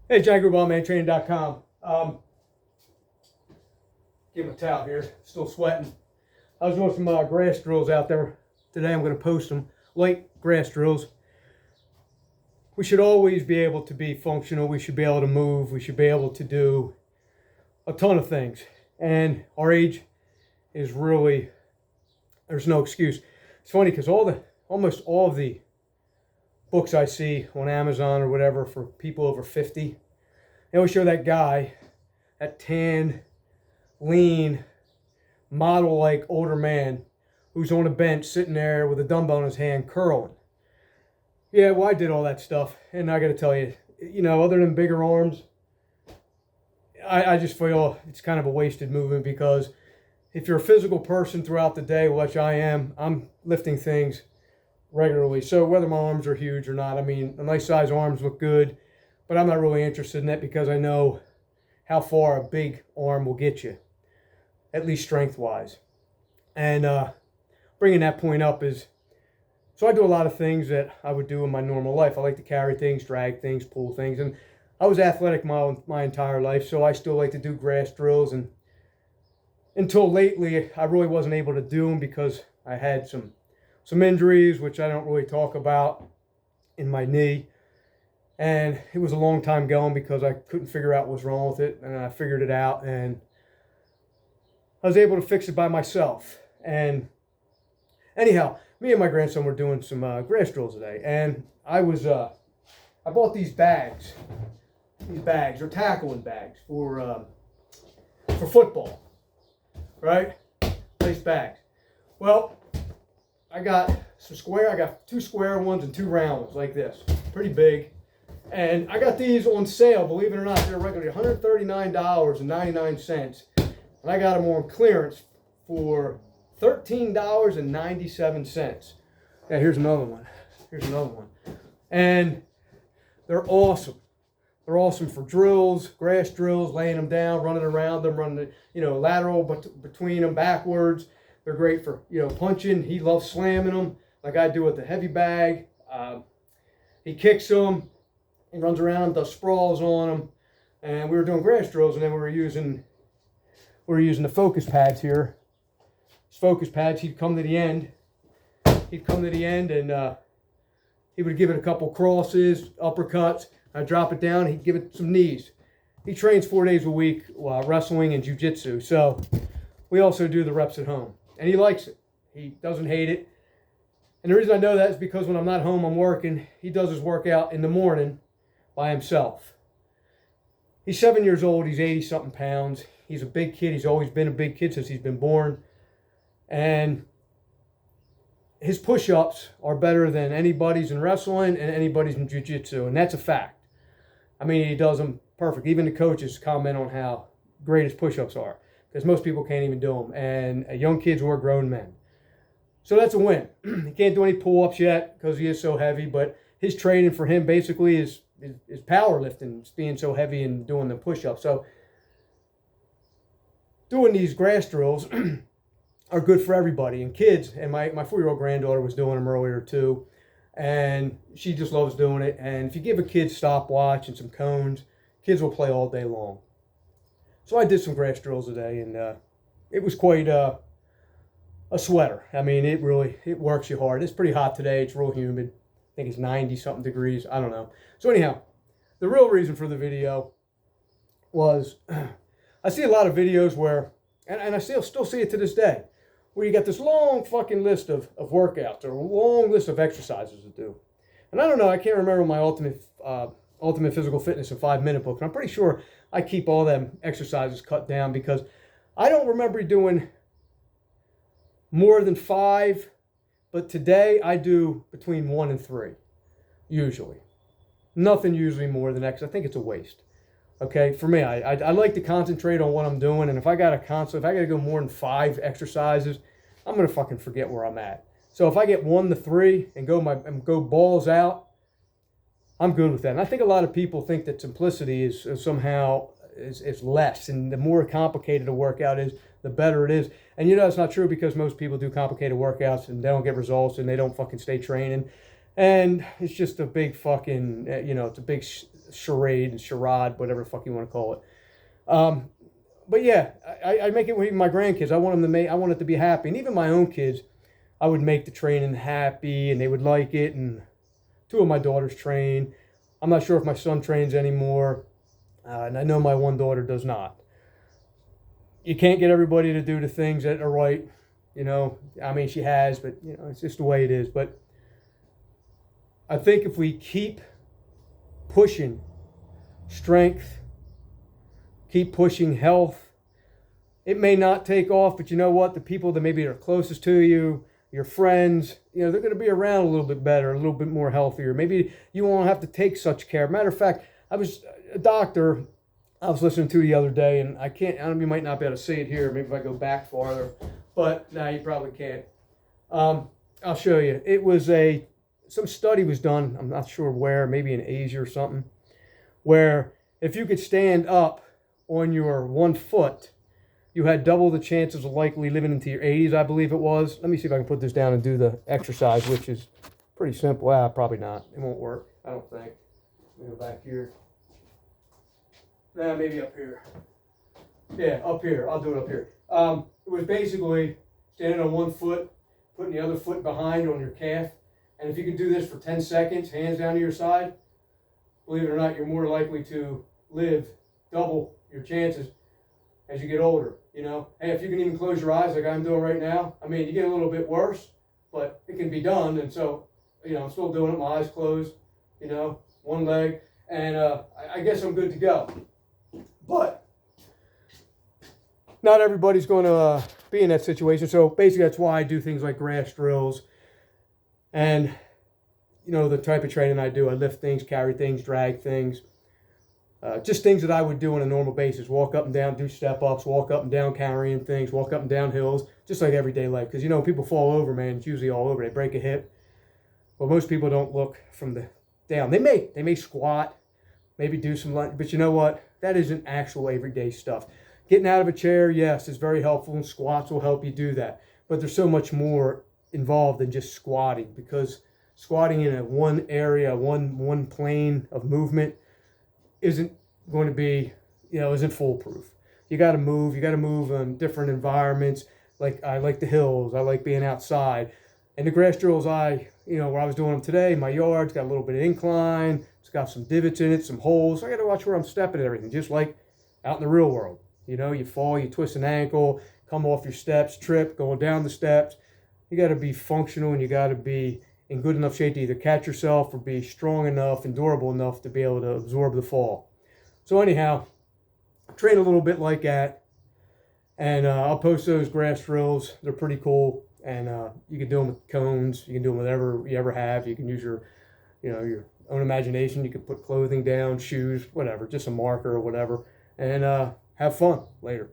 Hey, John Grube, mantraining.com. Get my towel here. Still sweating. I was doing some grass drills out there today. I'm going to post some light grass drills. We should always be able to be functional. We should be able to move. We should be able to do a ton of things. And our age is really, there's no excuse. It's funny because almost all of the books I see on Amazon or whatever for people over 50, they always show that guy, that tan, lean, model-like older man who's on a bench sitting there with a dumbbell in his hand curling. Yeah, well, I did all that stuff, and I got to tell you, other than bigger arms, I just feel it's kind of a wasted movement, because if you're a physical person throughout the day, which I am, I'm lifting things regularly. So whether my arms are huge or not, I mean, a nice size arms look good, but I'm not really interested in that because I know how far a big arm will get you, at least strength-wise. And bringing that point up is, so I do a lot of things that I would do in my normal life. I like to carry things, drag things, pull things, and I was athletic my entire life, so I still like to do grass drills. And until lately, I really wasn't able to do them because I had some injuries, which I don't really talk about, in my knee. And it was a long time going because I couldn't figure out what was wrong with it. And I figured it out, and I was able to fix it by myself. And anyhow, me and my grandson were doing some grass drills today. And I bought these bags. These bags are tackling bags for football, right? Nice bags. Well, I got two square ones and two round ones like this, pretty big. And I got these on sale, believe it or not. They're regularly $139.99. And I got them on clearance for $13.97. Yeah, here's another one. And they're awesome. They're awesome for drills, grass drills, laying them down, running around them, running, lateral between them, backwards. They're great for, punching. He loves slamming them like I do with the heavy bag. He kicks them. He runs around, does sprawls on them. And we were doing grass drills, and then we were using the focus pads here. These focus pads, he'd come to the end. And he would give it a couple crosses, uppercuts. I'd drop it down. He'd give it some knees. He trains 4 days a week, wrestling and jiu-jitsu. So we also do the reps at home. And he likes it. He doesn't hate it. And the reason I know that is because when I'm not home, I'm working. He does his workout in the morning by himself. He's 7 years old. He's 80-something pounds. He's a big kid. He's always been a big kid since he's been born. And his push-ups are better than anybody's in wrestling and anybody's in jiu-jitsu. And that's a fact. I mean, he does them perfect. Even the coaches comment on how great his push-ups are, because most people can't even do them. And young kids or grown men. So that's a win. He can't do any pull-ups yet because he is so heavy, but his training for him basically is powerlifting, it's being so heavy and doing the push-ups. So doing these grass drills are good for everybody. And kids, and my 4-year-old granddaughter was doing them earlier too, and she just loves doing it. And if you give a kid a stopwatch and some cones, kids will play all day long. So I did some grass drills today, and it was quite a sweater. I mean, it works you hard. It's pretty hot today. It's real humid. I think it's 90-something degrees. I don't know. So anyhow, the real reason for the video was I see a lot of videos where, and I still see it to this day, where you got this long fucking list of workouts or a long list of exercises to do. And I don't know, I can't remember my ultimate physical fitness in 5-minute book, and I'm pretty sure I keep all them exercises cut down, because I don't remember doing more than 5, but today I do between 1 and 3, usually. Nothing usually more than that, because I think it's a waste. Okay, for me, I like to concentrate on what I'm doing, and if I got to go more than 5 exercises, I'm gonna fucking forget where I'm at. So if I get 1 to 3 and go balls out, I'm good with that. And I think a lot of people think that simplicity is somehow is less, and the more complicated a workout is, the better it is. And it's not true, because most people do complicated workouts and they don't get results and they don't fucking stay training. And it's just a big fucking, it's a big charade and charade, whatever the fuck you want to call it. But yeah, I make it with my grandkids. I want them to make, I want it to be happy. And even my own kids, I would make the training happy and they would like it. And two of my daughters train. I'm not sure if my son trains anymore. And I know my one daughter does not. You can't get everybody to do the things that are right. You know, I mean, she has, but you know, it's just the way it is. But I think if we keep pushing strength, keep pushing health, it may not take off, but you know what? The people that maybe are closest to you, your friends, you know, they're going to be around a little bit better, a little bit more healthier. Maybe you won't have to take such care. Matter of fact, I was a doctor I was listening to the other day, and I don't know, you might not be able to see it here. Maybe if I go back farther, but no, you probably can't. I'll show you. It was some study was done, I'm not sure where, maybe in Asia or something, where if you could stand up on your one foot, you had double the chances of likely living into your 80s, I believe it was. Let me see if I can put this down and do the exercise, which is pretty simple. Probably not. It won't work, I don't think. Let me go back here. Maybe up here. Yeah, up here. I'll do it up here. It was basically standing on one foot, putting the other foot behind on your calf. And if you could do this for 10 seconds, hands down to your side, believe it or not, you're more likely to live double your chances as you get older. You know, hey, if you can even close your eyes like I'm doing right now, I mean, you get a little bit worse, but it can be done. And so, you know, I'm still doing it, my eyes closed, you know, one leg, and I guess I'm good to go. But not everybody's going to be in that situation. So basically that's why I do things like grass drills and, you know, the type of training I do. I lift things, carry things, drag things. Just things that I would do on a normal basis. Walk up and down, do step-ups, walk up and down carrying things, walk up and down hills, just like everyday life. Because, you know, people fall over, man, it's usually all over. They break a hip. But most people don't look from the down. They may squat, maybe do some lunge, but you know what? That isn't actual everyday stuff. Getting out of a chair, yes, is very helpful, and squats will help you do that. But there's so much more involved than just squatting, because squatting in one area, one plane of movement isn't going to be, you know, isn't foolproof. You got to move in different environments. Like I like the hills, I like being outside. And the grass drills where I was doing them today, my yard's got a little bit of incline, it's got some divots in it, some holes. So I got to watch where I'm stepping and everything, just like out in the real world. You know, you fall, you twist an ankle, come off your steps, trip, going down the steps. You got to be functional, and you got to be in good enough shape to either catch yourself or be strong enough and durable enough to be able to absorb the fall. So anyhow, train a little bit like that, and I'll post those grass drills. They're pretty cool, and you can do them with cones. You can do them with whatever you ever have. You can use your own imagination. You can put clothing down, shoes, whatever, just a marker or whatever, and have fun later.